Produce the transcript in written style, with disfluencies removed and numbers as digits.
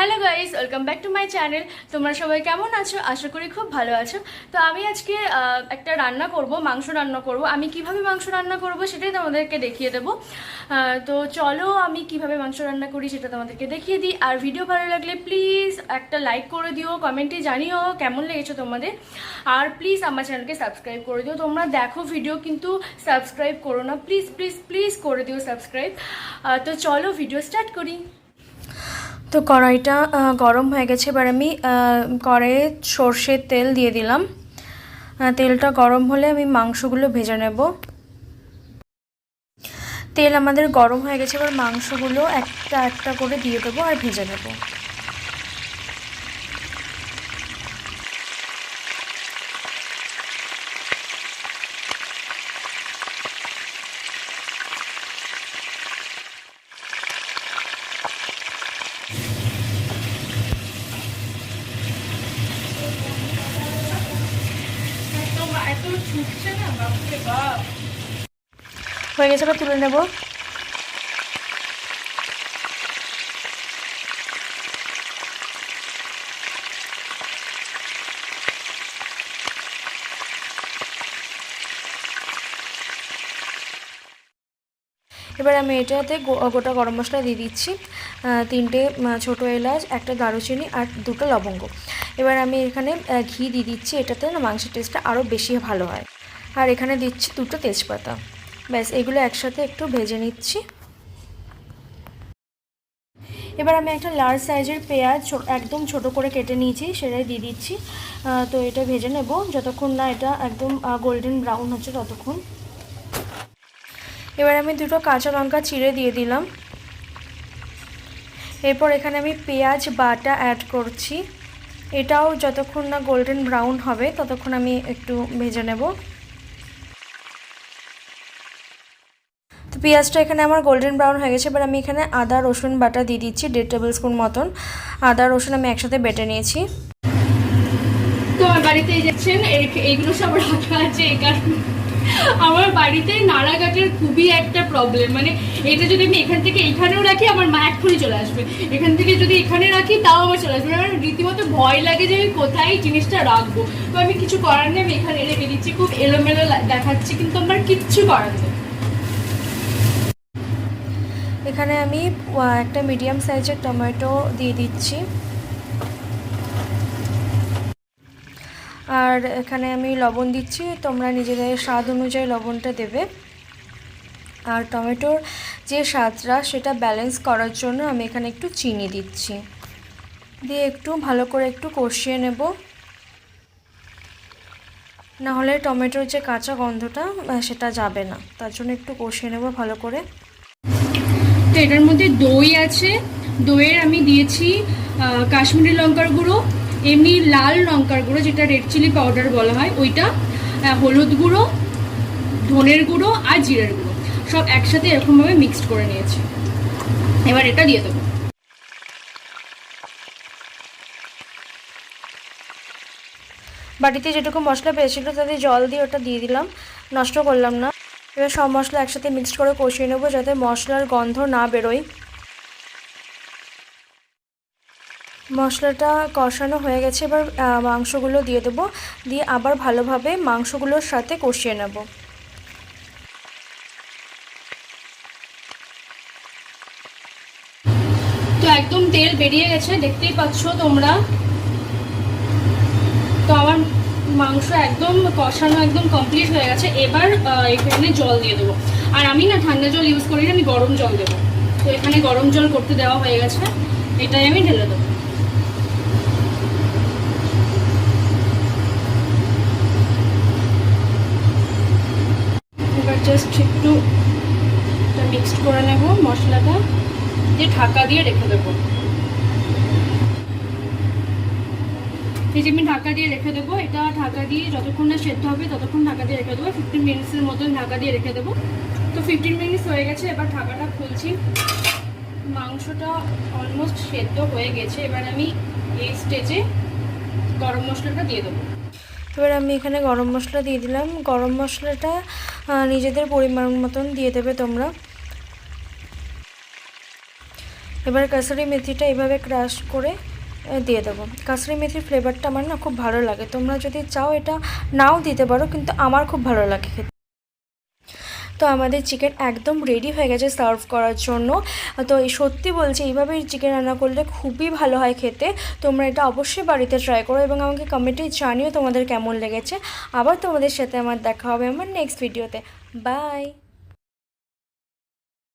Hello guys, welcome back to my channel. তোমরা সবাই কেমন আছো? আশা করি খুব ভালো আছো। তো আমি আজকে একটা রান্না করব, মাংস রান্না করব। আমি কিভাবে মাংস রান্না করব সেটাই তোমাদেরকে দেখিয়ে দেবো। তো চলো আমি কিভাবে মাংস রান্না করি সেটা তোমাদেরকে দেখিয়ে দিই। আর ভিডিও ভালো লাগলে প্লিজ একটা লাইক করে দিও, কমেন্টে জানিও কেমন লেগেছে তোমাদের। আর প্লিজ আমার চ্যানেলকে সাবস্ক্রাইব করে দিও। তোমরা দেখো ভিডিও কিন্তু সাবস্ক্রাইব করো না, প্লিজ প্লিজ প্লিজ করে দিও সাবস্ক্রাইব। তো চলো ভিডিও স্টার্ট করি। তো কড়াইটা গরম হয়ে গেছে, এবার আমি কড়াইয়ে সর্ষের তেল দিয়ে দিলাম। তেলটা গরম হলে আমি মাংসগুলো ভেজে নেব। তেল আমাদের গরম হয়ে গেছে, এবার মাংসগুলো একটা একটা করে দিয়ে দেবো আর ভেজে নেব। হয়ে গেছে, এবার তুলে নেব। এবার আমি এটাতে গোটা গরম মশলা দিয়ে দিচ্ছি, 3টে ছোটো এলাচ, একটা দারুচিনি আর 2টো লবঙ্গ। এবার আমি এখানে ঘি দিয়ে দিচ্ছি, এটাতে না মাংসের টেস্টটা আরও বেশি ভালো হয়। আর এখানে দিচ্ছি 2টো তেজপাতা। ব্যাস এগুলো একসাথে একটু ভেজে নিচ্ছি। এবার আমি একটা লার্জ সাইজের পেঁয়াজ একদম ছোট করে কেটে নিয়েছি, সেটাই দিয়ে দিচ্ছি। তো এটা ভেজে নেব যতক্ষণ না এটা একদম গোল্ডেন ব্রাউন হচ্ছে ততক্ষণ। এবার আমি 2টো কাঁচা লঙ্কা চিড়ে দিয়ে দিলাম। এরপর এখানে আমি পেঁয়াজ বাটা অ্যাড করছি, এটাও যতক্ষণ না গোল্ডেন ব্রাউন হবে ততক্ষণ আমি একটু ভেজে নেব। তো পেঁয়াজটা এখানে আমার গোল্ডেন ব্রাউন হয়ে গেছে, এবার আমি এখানে আদা রসুন বাটা দিয়ে দিচ্ছি, 1.5 টেবিল স্পুন মতন আদা রসুন আমি একসাথে বেটে নিয়েছি। তো আমার বাড়িতে যাচ্ছেন এইগুলো সব রাখা আছে, এই কারণে আমার বাড়িতে নাড়াঘাটের খুবই একটা প্রবলেম। মানে এটা যদি আমি এখান থেকে এখানেও রাখি আমার মা এক্ষুনি চলে আসবে, এখান থেকে যদি এখানে রাখি তাও আমার চলে আসবে। আমার রীতিমতো ভয় লাগে যে আমি কোথায় জিনিসটা রাখবো। তো আমি কিছু করার নেই, আমি এখানে রেখে দিচ্ছি। খুব এলোমেলো দেখাচ্ছি কিন্তু আমার কিচ্ছু করার নেই। এখানে আমি একটা মিডিয়াম সাইজের টমেটো দিয়ে দিচ্ছি, আর এখানে আমি লবণ দিচ্ছি, তোমরা নিজেদের স্বাদ অনুযায়ী লবণটা দেবে। আর টমেটোর যে স্বাদটা সেটা ব্যালেন্স করার জন্য আমি এখানে একটু চিনি দিচ্ছি, দিয়ে একটু ভালো করে একটু কষিয়ে নেব, না হলে টমেটোর যে কাঁচা গন্ধটা সেটা যাবে না, তার জন্য একটু কষিয়ে নেব ভালো করে। তো এটার মধ্যে দই আছে, দইয়ের আমি দিয়েছি কাশ্মীরি লঙ্কার গুঁড়ো, এমনি লাল লঙ্কার গুঁড়ো যেটা রেড চিলি পাউডার বলা হয় ওইটা, হলুদ গুঁড়ো, ধনের গুঁড়ো আর জিরের গুঁড়ো সব একসাথে এরকমভাবে মিক্সড করে নিয়েছি। এবার এটা দিয়ে দেবো। বাড়িতে যেটুকু মশলা পেয়েছিল তাতে জল দিয়ে ওটা দিয়ে দিলাম, নষ্ট করলাম না। এবার সব মশলা একসাথে মিক্সড করে কষিয়ে নেবো যাতে মশলার গন্ধ না বেরোয়। মশলাটা কষানো হয়ে গেছে, এবার মাংসগুলো দিয়ে দেবো, দিয়ে আবার ভালোভাবে মাংসগুলোর সাথে কষিয়ে নেব। তো একদম তেল বেরিয়ে গেছে, দেখতেই পাচ্ছ তোমরা। তো আমার মাংস একদম কষানো একদম কমপ্লিট হয়ে গেছে। এবার এখানে জল দিয়ে দেবো, আর আমি না ঠান্ডা জল ইউজ করি না, আমি গরম জল দেবো। তো এখানে গরম জল করতে দেওয়া হয়ে গেছে, এটাই আমি ঢেলে দেবো। এবার জাস্ট একটু মিক্সড করে নেব মশলাটা, দিয়ে ঢাকা দিয়ে রেখে দেবো। এই যে আমি ঢাকা দিয়ে রেখে দেবো, এটা ঢাকা দিয়ে যতক্ষণ না সেদ্ধ হবে ততক্ষণ ঢাকা দিয়ে রেখে দেবো। 15 মিনিটসের মতন ঢাকা দিয়ে রেখে দেবো। তো 15 মিনিটস হয়ে গেছে, এবার ঢাকাটা খুলছি। মাংসটা অলমোস্ট সেদ্ধ হয়ে গেছে, এবার আমি এই স্টেজে গরম মশলাটা দিয়ে দেবো। এবার আমি এখানে গরম মশলা দিয়ে দিলাম। গরম মশলাটা নিজেদের পরিমাণ মতন দিয়ে দেবে তোমরা। এবার কাসুরি মেথিটা এভাবে ক্রাশ করে দিয়ে দেবো। কাসুরি মেথির ফ্লেভারটা আমার না খুব ভালো লাগে, তোমরা যদি চাও এটা নাও দিতে পারো, কিন্তু আমার খুব ভালো লাগে খেতে। তো আমাদের চিকেন একদম রেডি হয়ে গেছে সার্ভ করার জন্য। তো এই সত্যি বলছি, এইভাবে চিকেন রান্না করলে খুবই ভালো হয় খেতে। তোমরা এটা অবশ্যই বাড়িতে ট্রাই করো এবং আমাকে কমেন্টে জানিও তোমাদের কেমন লেগেছে। আবার তোমাদের সাথে আমার দেখা হবে আমার নেক্সট ভিডিওতে। বাই।